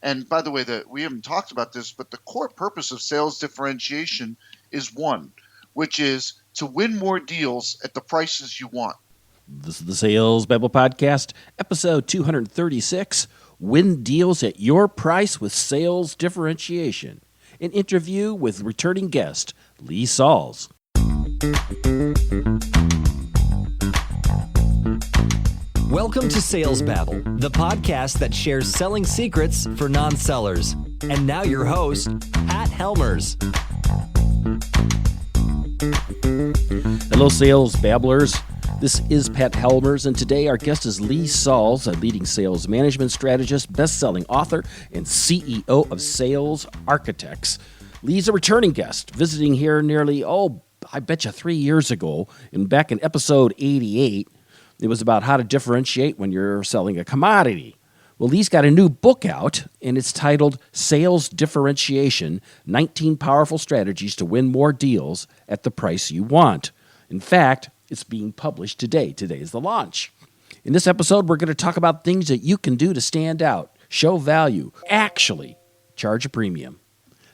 And by the way, we haven't talked about this, but the core purpose of sales differentiation is one, which is to win more deals at the prices you want. This is the Sales Babble Podcast, episode 236, Win Deals at Your Price with Sales Differentiation. An interview with returning guest, Lee Sauls. Welcome to Sales Babble, the podcast that shares selling secrets for non-sellers. And now your host, Pat Helmers. Hello, Sales Babblers. This is Pat Helmers, and today our guest is Lee Sauls, a leading sales management strategist, best-selling author, and CEO of Sales Architects. Lee's a returning guest, visiting here nearly, I bet you 3 years ago, and back in episode 88. It was about how to differentiate when you're selling a commodity. Well, Lee's got a new book out, and it's titled Sales Differentiation, 19 Powerful Strategies to Win More Deals at the Price You Want. In fact, it's being published today. Today is the launch. In this episode, we're going to talk about things that you can do to stand out, show value, actually charge a premium.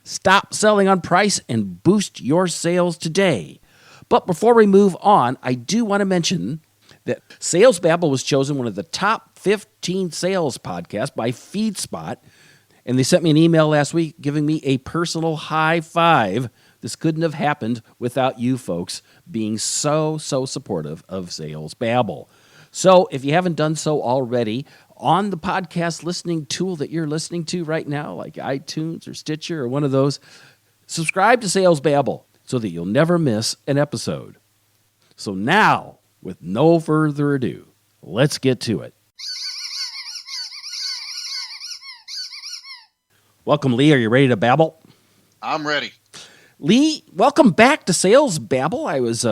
Stop selling on price and boost your sales today. But before we move on, I do want to mention that Sales Babble was chosen one of the top 15 sales podcasts by FeedSpot, and they sent me an email last week giving me a personal high five. This couldn't have happened without you folks being so supportive of Sales Babble. So if you haven't done so already, on the podcast listening tool that you're listening to right now, like iTunes or Stitcher or one of those, subscribe to Sales Babble so that you'll never miss an episode. So now, with no further ado, let's get to it. Welcome, Lee. Are you ready to babble? I'm ready. Lee, welcome back to Sales Babble. I was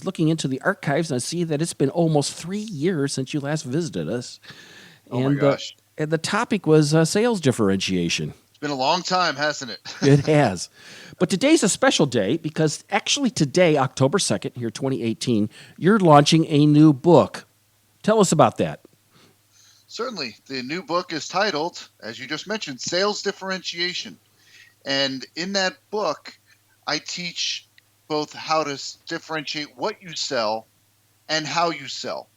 looking into the archives, and I see that it's been almost 3 years since you last visited us. Oh, my gosh. And the topic was sales differentiation. It's been a long time, hasn't it? It has. But today's a special day because actually today, October 2nd, here 2018, you're launching a new book. Tell us about that. Certainly. The new book is titled, as you just mentioned, Sales Differentiation. And in that book, I teach both how to differentiate what you sell and how you sell.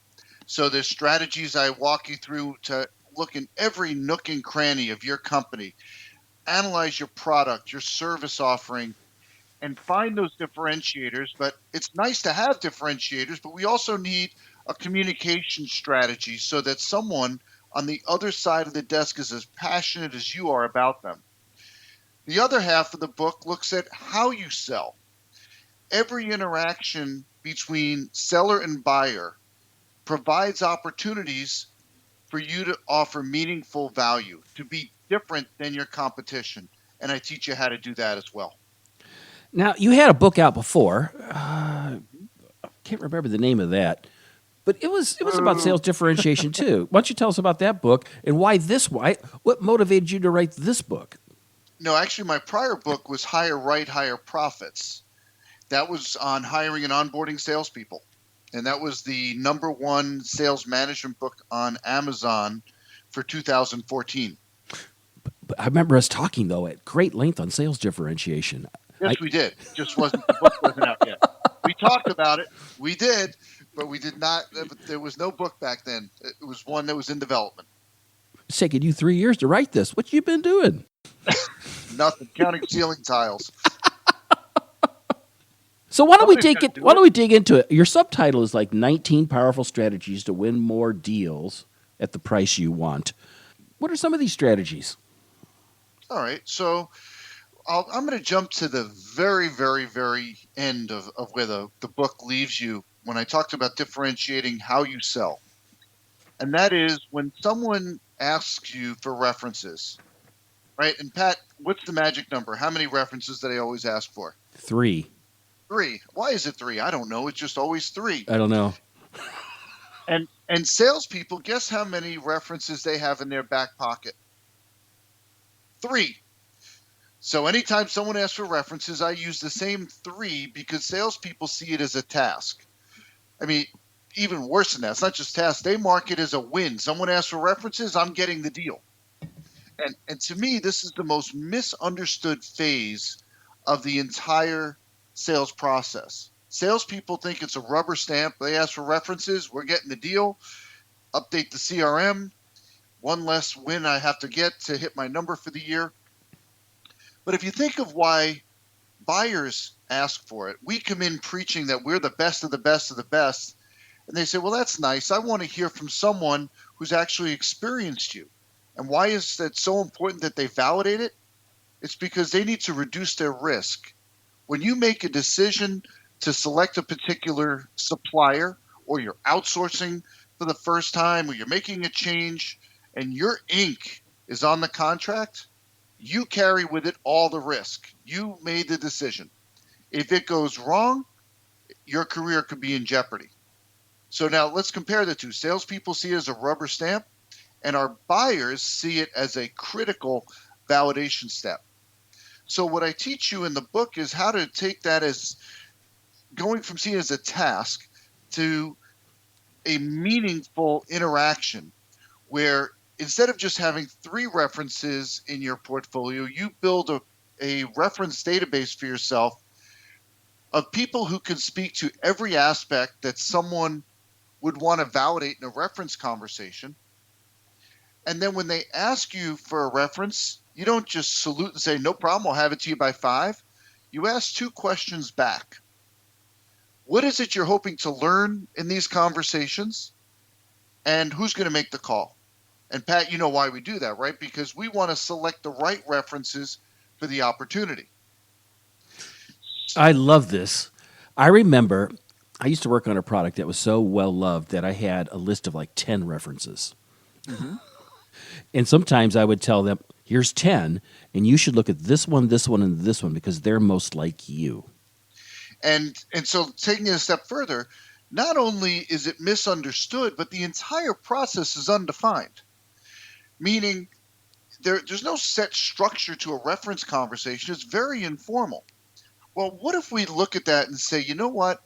So there's strategies I walk you through to look in every nook and cranny of your company, analyze your product, your service offering, and find those differentiators. But it's nice to have differentiators, but we also need a communication strategy so that someone on the other side of the desk is as passionate as you are about them. The other half of the book looks at how you sell. Every interaction between seller and buyer provides opportunities for you to offer meaningful value, to be different than your competition. And I teach you how to do that as well. Now, you had a book out before. I can't remember the name of that. But it was about sales differentiation, too. Why don't you tell us about that book and why what motivated you to write this book? No, actually, my prior book was Hire Right, Higher Profits. That was on hiring and onboarding salespeople. And that was the #1 sales management book on Amazon for 2014. But I remember us talking, though, at great length on sales differentiation. Yes, we did. The book wasn't out yet. We talked about it. We did, but we did not. There was no book back then. It was one that was in development. It's taken you 3 years to write this. What you been doing? Nothing. Counting ceiling tiles. So why don't we dig into it? Your subtitle is like 19 Powerful Strategies to Win More Deals at the Price You Want. What are some of these strategies? All right. So I'm going to jump to the very, very, very end of where the book leaves you when I talked about differentiating how you sell. And that is when someone asks you for references, right? And Pat, what's the magic number? How many references do they always ask for? 3. 3. Why is it 3? I don't know. It's just always 3. I don't know. And salespeople, guess how many references they have in their back pocket? 3. So anytime someone asks for references, I use the same 3 because salespeople see it as a task. I mean, even worse than that, it's not just task. They mark it as a win. Someone asks for references, I'm getting the deal. And to me, this is the most misunderstood phase of the entire sales process. Salespeople think it's a rubber stamp. They ask for references. We're getting the deal. Update the CRM. One less win I have to get to hit my number for the year. But if you think of why buyers ask for it, we come in preaching that we're the best of the best of the best. And they say, well, that's nice. I want to hear from someone who's actually experienced you. And why is that so important that they validate it? It's because they need to reduce their risk. When you make a decision to select a particular supplier, or you're outsourcing for the first time, or you're making a change and your ink is on the contract, you carry with it all the risk. You made the decision. If it goes wrong, your career could be in jeopardy. So now let's compare the two. Salespeople see it as a rubber stamp, and our buyers see it as a critical validation step. So what I teach you in the book is how to take that as going from seeing it as a task to a meaningful interaction where instead of just having 3 references in your portfolio, you build a reference database for yourself of people who can speak to every aspect that someone would want to validate in a reference conversation. And then when they ask you for a reference, you don't just salute and say, no problem, I'll have it to you by 5. You ask 2 questions back. What is it you're hoping to learn in these conversations? And who's going to make the call? And Pat, you know why we do that, right? Because we want to select the right references for the opportunity. I love this. I remember I used to work on a product that was so well loved that I had a list of like 10 references. Mm-hmm. And sometimes I would tell them, here's 10, and you should look at this one, and this one because they're most like you. And so taking it a step further, not only is it misunderstood, but the entire process is undefined. Meaning there's no set structure to a reference conversation. It's very informal. Well, what if we look at that and say, you know what?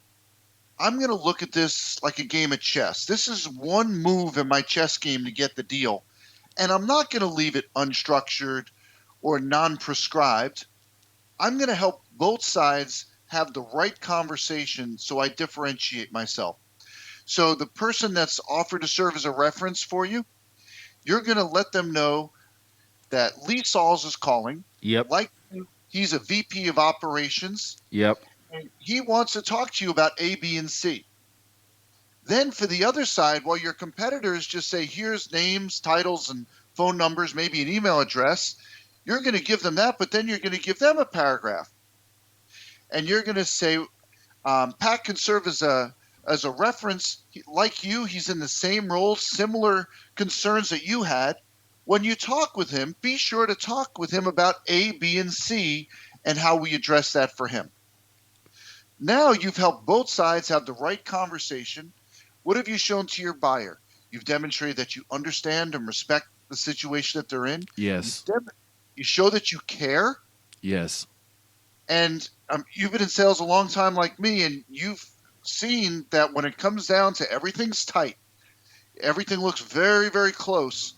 I'm going to look at this like a game of chess. This is one move in my chess game to get the deal. And I'm not going to leave it unstructured or non-prescribed. I'm going to help both sides have the right conversation so I differentiate myself. So the person that's offered to serve as a reference for you, you're going to let them know that Lee Sauls is calling. Yep. Like you, he's a VP of operations. Yep. And he wants to talk to you about A, B, and C. Then for the other side, while your competitors just say, here's names, titles, and phone numbers, maybe an email address, you're going to give them that, but then you're going to give them a paragraph. And you're going to say, Pat can serve as a reference. Like you, he's in the same role, similar concerns that you had. When you talk with him, be sure to talk with him about A, B, and C and how we address that for him. Now you've helped both sides have the right conversation. What have you shown to your buyer? You've demonstrated that you understand and respect the situation that they're in. Yes. You show that you care. Yes. And you've been in sales a long time like me, and you've seen that when it comes down to everything's tight, everything looks very, very close,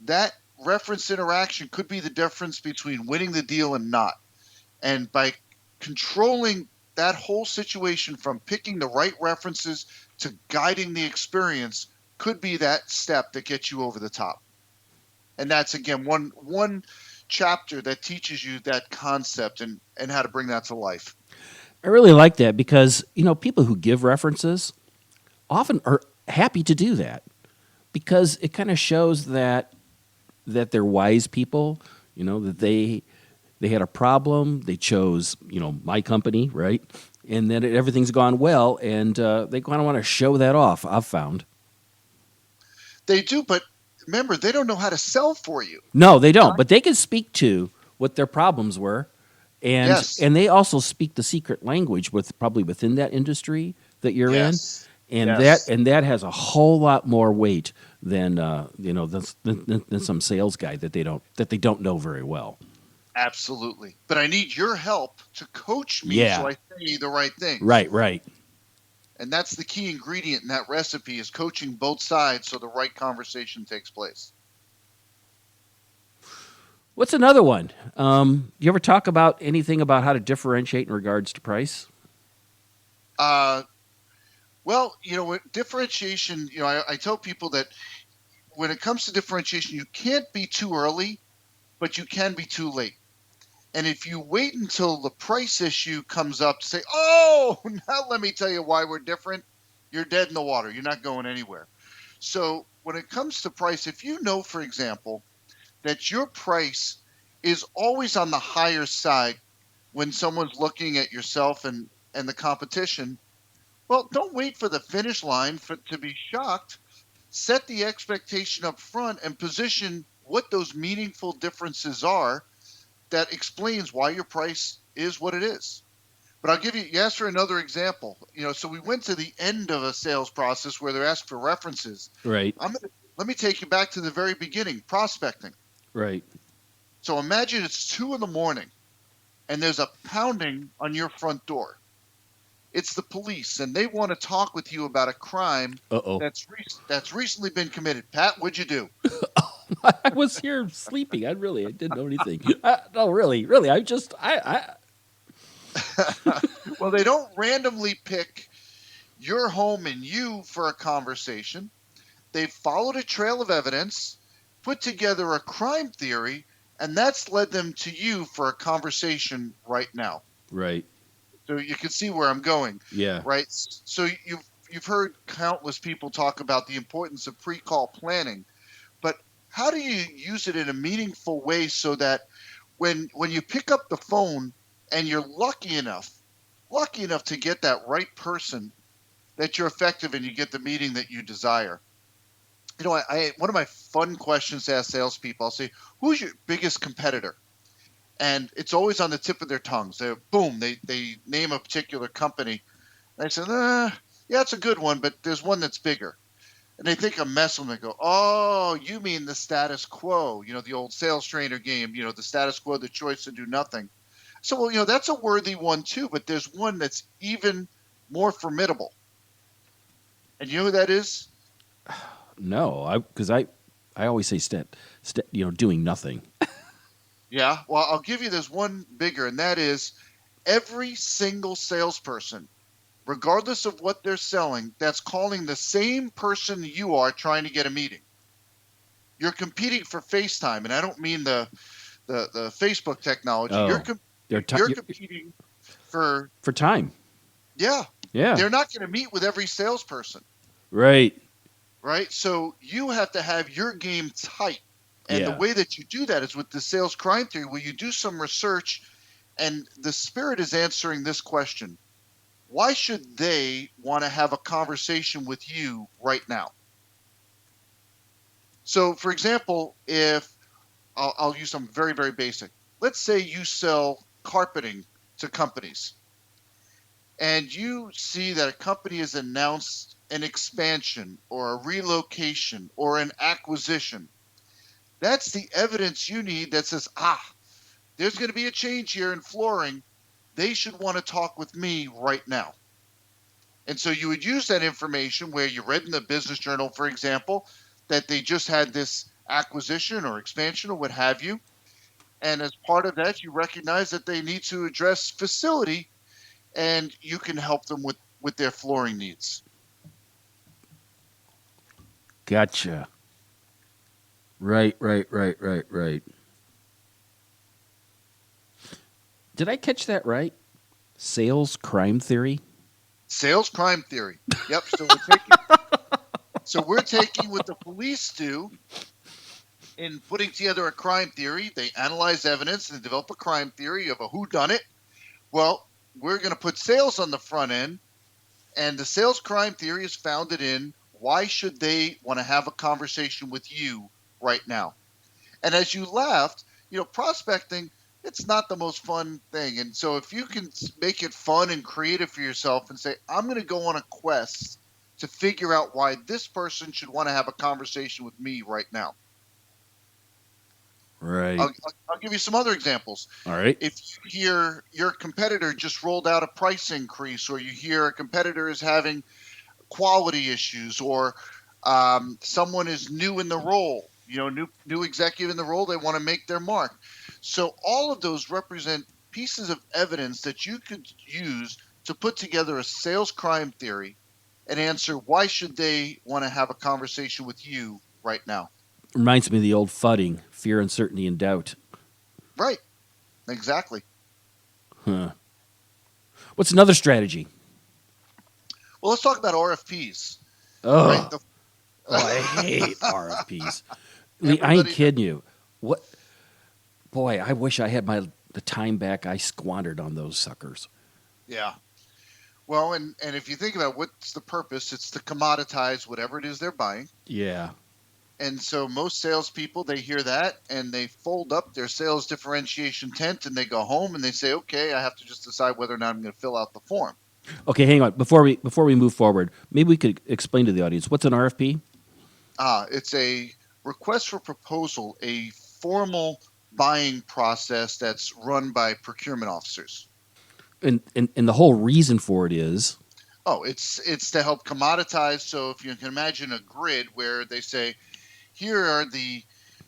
that reference interaction could be the difference between winning the deal and not. And by controlling that whole situation from picking the right references to guiding the experience could be that step that gets you over the top. And that's, again, one chapter that teaches you that concept and how to bring that to life. I really like that because, people who give references often are happy to do that because it kind of shows that they're wise people, that they had a problem, they chose, my company, right? And then everything's gone well, and they kind of want to show that off, I've found. They do, but remember, they don't know how to sell for you. No, they don't, but they can speak to what their problems were, and Yes. and they also speak the secret language probably within that industry that you're Yes. in, and Yes. that has a whole lot more weight than than some sales guy that they don't know very well. Absolutely. But I need your help to coach me Yeah. so I say the right things. Right. And that's the key ingredient in that recipe is coaching both sides so the right conversation takes place. What's another one? You ever talk about anything about how to differentiate in regards to price? Uh, well, with differentiation, I tell people that when it comes to differentiation, you can't be too early, but you can be too late. And if you wait until the price issue comes up to say, oh, now let me tell you why we're different, you're dead in the water. You're not going anywhere. So when it comes to price, if you know, for example, that your price is always on the higher side when someone's looking at yourself and the competition, well, don't wait for the finish line to be shocked. Set the expectation up front and position what those meaningful differences are that explains why your price is what it is. But you asked for another example. So we went to the end of a sales process where they're asked for references. Right. Let me take you back to the very beginning, prospecting. Right. So imagine it's 2 a.m. and there's a pounding on your front door. It's the police, and they want to talk with you about a crime Uh-oh. that's recently been committed. Pat, what'd you do? I was here sleeping. I didn't know anything. No, really. Well, they don't randomly pick your home and you for a conversation. They've followed a trail of evidence, put together a crime theory, and that's led them to you for a conversation right now. Right. So you can see where I'm going. Yeah. Right. So you've heard countless people talk about the importance of pre-call planning, but how do you use it in a meaningful way so that when you pick up the phone and you're lucky enough to get that right person, that you're effective and you get the meeting that you desire? I one of my fun questions to ask salespeople, I'll say, who's your biggest competitor? And it's always on the tip of their tongues. They name a particular company. And I said, yeah, it's a good one, but there's one that's bigger. And they think I'm messing with them. They go, oh, you mean the status quo, the old sales trainer game, the status quo, the choice to do nothing. So, well, that's a worthy one too, but there's one that's even more formidable. And you know who that is? No, because I always say doing nothing. Yeah, well, I'll give you this one bigger, and that is every single salesperson, regardless of what they're selling, that's calling the same person you are trying to get a meeting. You're competing for FaceTime, and I don't mean the Facebook technology. Oh, you're competing for time. Yeah. Yeah. They're not going to meet with every salesperson. Right. Right? So you have to have your game tight. And Yeah. the way that you do that is with the sales crime theory, where you do some research, and the spirit is answering this question. Why should they want to have a conversation with you right now? So, for example, if I'll use something very, very basic. Let's say you sell carpeting to companies, and you see that a company has announced an expansion or a relocation or an acquisition. That's the evidence you need that says, there's going to be a change here in flooring. They should want to talk with me right now. And so you would use that information where you read in the business journal, for example, that they just had this acquisition or expansion or what have you. And as part of that, you recognize that they need to address facility, and you can help them with their flooring needs. Gotcha. Right. Did I catch that right? Sales crime theory? Sales crime theory. Yep. So we're taking what the police do in putting together a crime theory. They analyze evidence and develop a crime theory of a whodunit. Well, we're going to put sales on the front end, and the sales crime theory is founded in why should they want to have a conversation with you right now? And as you laughed, prospecting, it's not the most fun thing. And so if you can make it fun and creative for yourself and say, I'm going to go on a quest to figure out why this person should want to have a conversation with me right now. Right. I'll give you some other examples. All right. If you hear your competitor just rolled out a price increase, or you hear a competitor is having quality issues, or someone is new in the role, new executive in the role, they want to make their mark. So all of those represent pieces of evidence that you could use to put together a sales crime theory and answer why should they want to have a conversation with you right now. Reminds me of the old fudding, fear, uncertainty, and doubt. Right. Exactly. Huh. What's another strategy? Well, let's talk about RFPs. Right. Oh, I hate RFPs. I ain't kidding you. What? Boy, I wish I had the time back I squandered on those suckers. Yeah. Well, and if you think about what's the purpose, it's to commoditize whatever it is they're buying. Yeah. And so most salespeople, they hear that and they fold up their sales differentiation tent and they go home and they say, okay, I have to just decide whether or not I'm going to fill out the form. Okay, hang on. Before we move forward, maybe we could explain to the audience what's an RFP. It's a request for proposal, a formal buying process that's run by procurement officers. And the whole reason for it is It's to help commoditize. So if you can imagine a grid where they say, here are the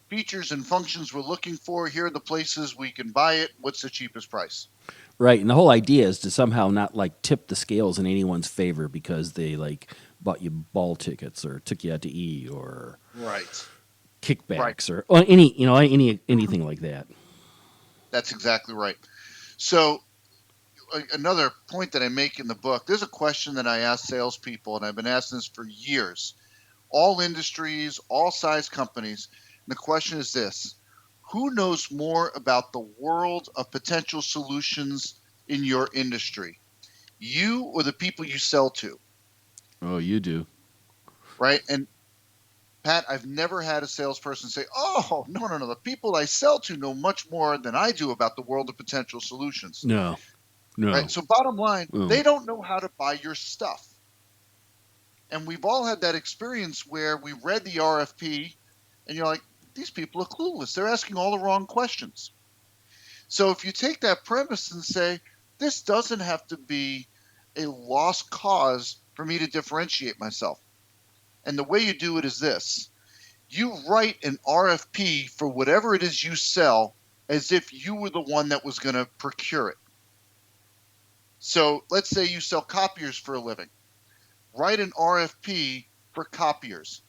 features and functions we're looking for. Here are the places we can buy it. What's the cheapest price? right, and the whole idea is to somehow not like tip the scales in anyone's favor because they like bought you ball tickets or took you out to eat or Right. kickbacks or anything like that. That's exactly right. So another point that I make in the book, there's a question that I ask salespeople, and I've been asking this for years. All industries, all size companies. And the question is this: who knows more about the world of potential solutions in your industry? You or the people you sell to? Oh, you do. Right? And Pat, I've never had a salesperson say, oh, no. The people I sell to know much more than I do about the world of potential solutions. No. Right? So bottom line, Oh. they don't know how to buy your stuff. And we've all had that experience where we read the RFP and you're like, these people are clueless. They're asking all the wrong questions. So if you take that premise and say, this doesn't have to be a lost cause for me to differentiate myself. And the way you do it is this: you write an RFP for whatever it is you sell as if you were the one that was going to procure it. So let's say you sell copiers for a living. Write an RFP for copiers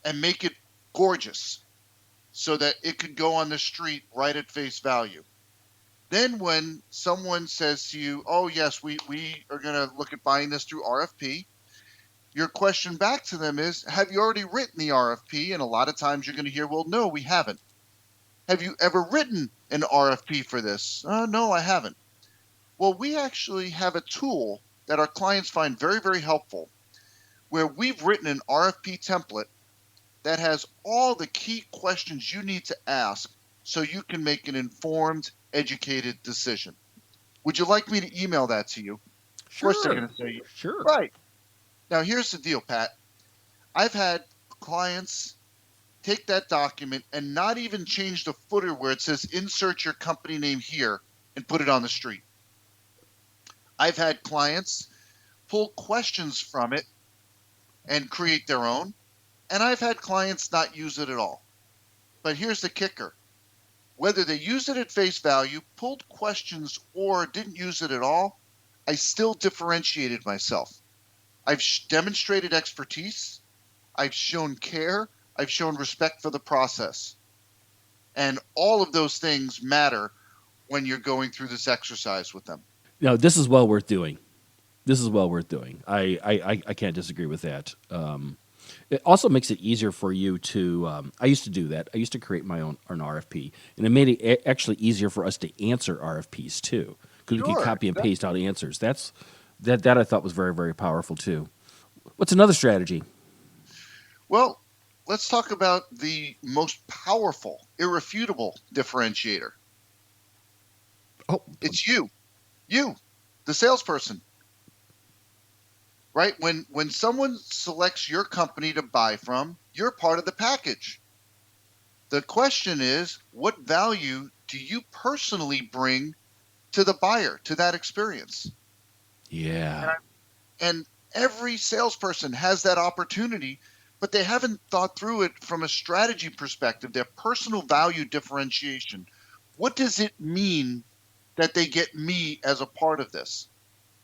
and make it gorgeous so that it could go on the street right at face value. Then when someone says to you, oh, yes, we are going to look at buying this through RFP, your question back to them is, have you already written the RFP? And a lot of times you're going to hear, well, no, we haven't. Have you ever written an RFP for this? No, I haven't. Well, we actually have a tool that our clients find very, very helpful, where we've written an RFP template that has all the key questions you need to ask so you can make an informed, educated decision. Would you like me to email that to you? Sure. Of course they're going to say, sure. Right. Now, here's the deal, Pat. I've had clients take that document and not even change the footer where it says insert your company name here and put it on the street. I've had clients pull questions from it and create their own, and I've had clients not use it at all. But here's the kicker. Whether they used it at face value, pulled questions, or didn't use it at all, I still differentiated myself. I've demonstrated expertise. I've shown care. I've shown respect for the process. And all of those things matter when you're going through this exercise with them. No, this is well worth doing. I can't disagree with that. It also makes it easier for you to. I used to do that. I used to create my own an RFP, and it made it actually easier for us to answer RFPs too, because we could copy and paste out answers. That I thought was very, very powerful too. What's another strategy? Well, let's talk about the most powerful, irrefutable differentiator. Oh, It's you, the salesperson. Right? When someone selects your company to buy from, you're part of the package. The question is, what value do you personally bring to the buyer, to that experience? yeah. And every salesperson has that opportunity but they haven't thought through it from a strategy perspective, their personal value differentiation. What does it mean that they get me as a part of this?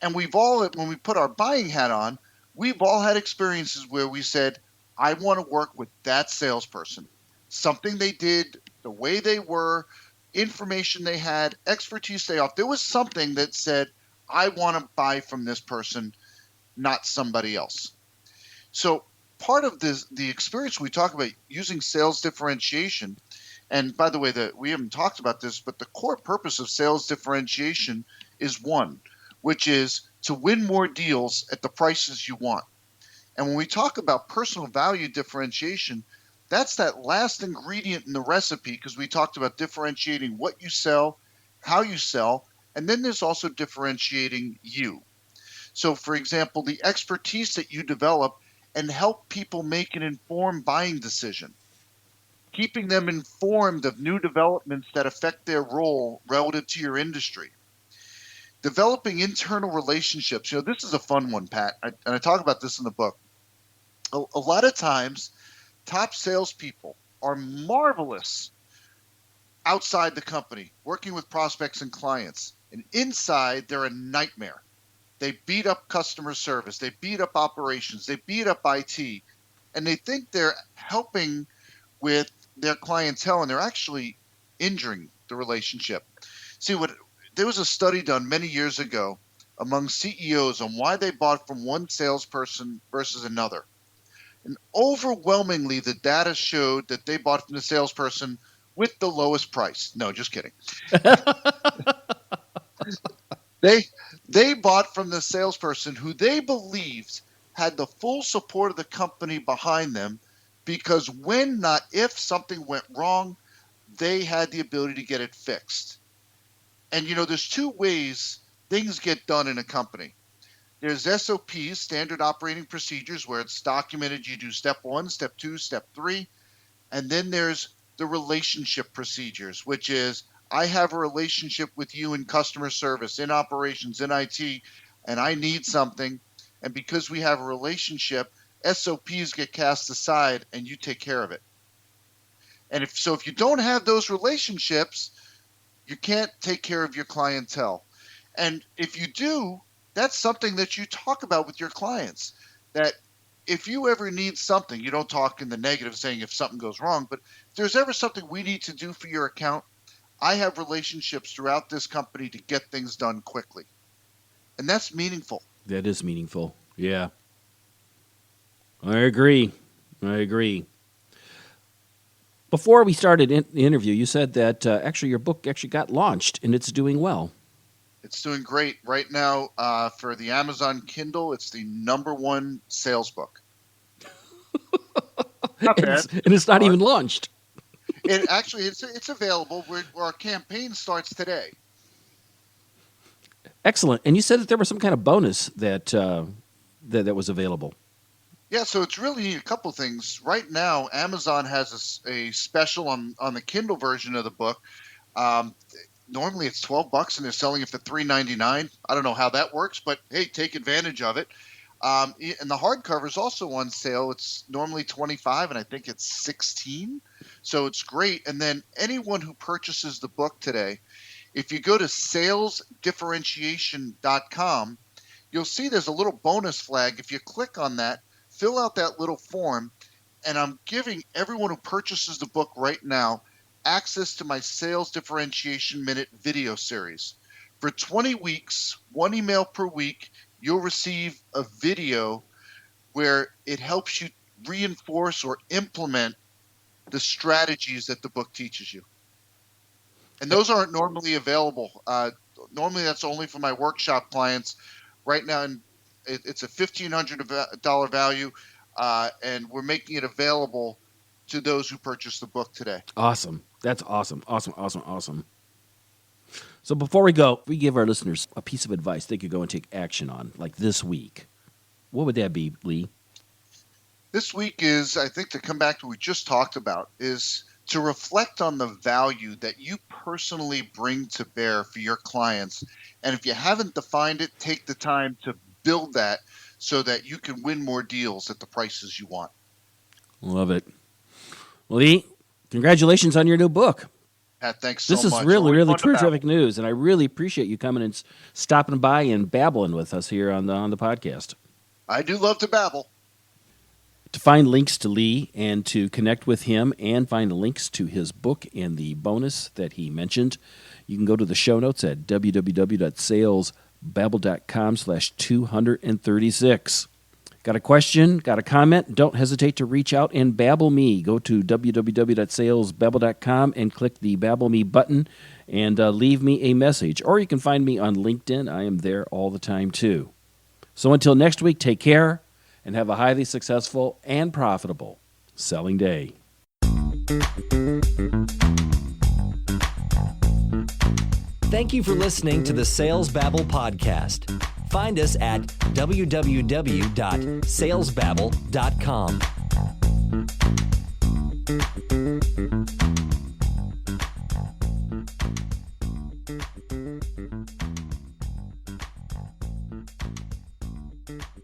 And we've all, when we put our buying hat on, we've all had experiences where we said, I want to work with that salesperson. Something they did, the way they were, information they had, expertise they offered. There was something that said, I want to buy from this person, not somebody else. So part of the experience we talk about using sales differentiation, and by the way, we haven't talked about this, but the core purpose of sales differentiation is one, which is to win more deals at the prices you want. And when we talk about personal value differentiation, that's that last ingredient in the recipe, because we talked about differentiating what you sell, how you sell, and then there's also differentiating you. So, for example, the expertise that you develop and help people make an informed buying decision, keeping them informed of new developments that affect their role relative to your industry. Developing internal relationships. This is a fun one, Pat, and I talk about this in the book. A lot of times, top salespeople are marvelous outside the company, working with prospects and clients, and inside they're a nightmare. They beat up customer service, they beat up operations, they beat up IT, and they think they're helping with their clientele, and they're actually injuring the relationship. See, there was a study done many years ago among CEOs on why they bought from one salesperson versus another. And overwhelmingly, the data showed that they bought from the salesperson with the lowest price. No, just kidding. They bought from the salesperson who they believed had the full support of the company behind them, because when, not if, something went wrong, they had the ability to get it fixed. And there's two ways things get done in a company. There's SOPs, standard operating procedures, where it's documented. You do step 1, step 2, step 3. And then there's the relationship procedures, which is, I have a relationship with you in customer service, in operations, in IT, and I need something. And because we have a relationship, SOPs get cast aside and you take care of it. And if you don't have those relationships, you can't take care of your clientele. And if you do, that's something that you talk about with your clients, that if you ever need something, you don't talk in the negative saying if something goes wrong, but if there's ever something we need to do for your account, I have relationships throughout this company to get things done quickly. And that's meaningful. That is meaningful. Yeah. I agree. Before we started the interview, you said that actually your book actually got launched and it's doing well. It's doing great right now. For the Amazon Kindle, it's the #1 sales book. Not bad. And it's not even launched. It's available. Our campaign starts today. Excellent. And you said that there was some kind of bonus that was available. Yeah, so it's really a couple things. Right now, Amazon has a special on the Kindle version of the book. Normally it's $12 and they're selling it for $3.99. I don't know how that works, but hey, take advantage of it. And the hardcover is also on sale. It's normally $25 and I think it's $16. So it's great. And then anyone who purchases the book today, if you go to salesdifferentiation.com, you'll see there's a little bonus flag. If you click on that, fill out that little form, and I'm giving everyone who purchases the book right now access to my Sales Differentiation Minute video series. For 20 weeks, 1 email per week, you'll receive a video where it helps you reinforce or implement the strategies that the book teaches you. And those aren't normally available. Normally that's only for my workshop clients. Right now, it's a $1,500 value, and we're making it available to those who purchase the book today. Awesome. That's awesome. So before we go, we give our listeners a piece of advice they could go and take action on, like this week. What would that be, Lee? This week is, I think, to come back to what we just talked about, is to reflect on the value that you personally bring to bear for your clients. And if you haven't defined it, take the time to build that so that you can win more deals at the prices you want. Love it. Lee, congratulations on your new book. Pat, thanks so much. This is really, Always really fun to babble. terrific news, and I really appreciate you coming and stopping by and babbling with us here on the podcast. I do love to babble. To find links to Lee and to connect with him and find links to his book and the bonus that he mentioned, you can go to the show notes at www.salesbabble.com/236. Got a question? Got a comment? Don't hesitate to reach out and babble me. Go to www.salesbabble.com and click the Babble Me button and leave me a message. Or you can find me on LinkedIn. I am there all the time, too. So until next week, take care and have a highly successful and profitable selling day. Thank you for listening to the Sales Babble podcast. Find us at www.salesbabble.com.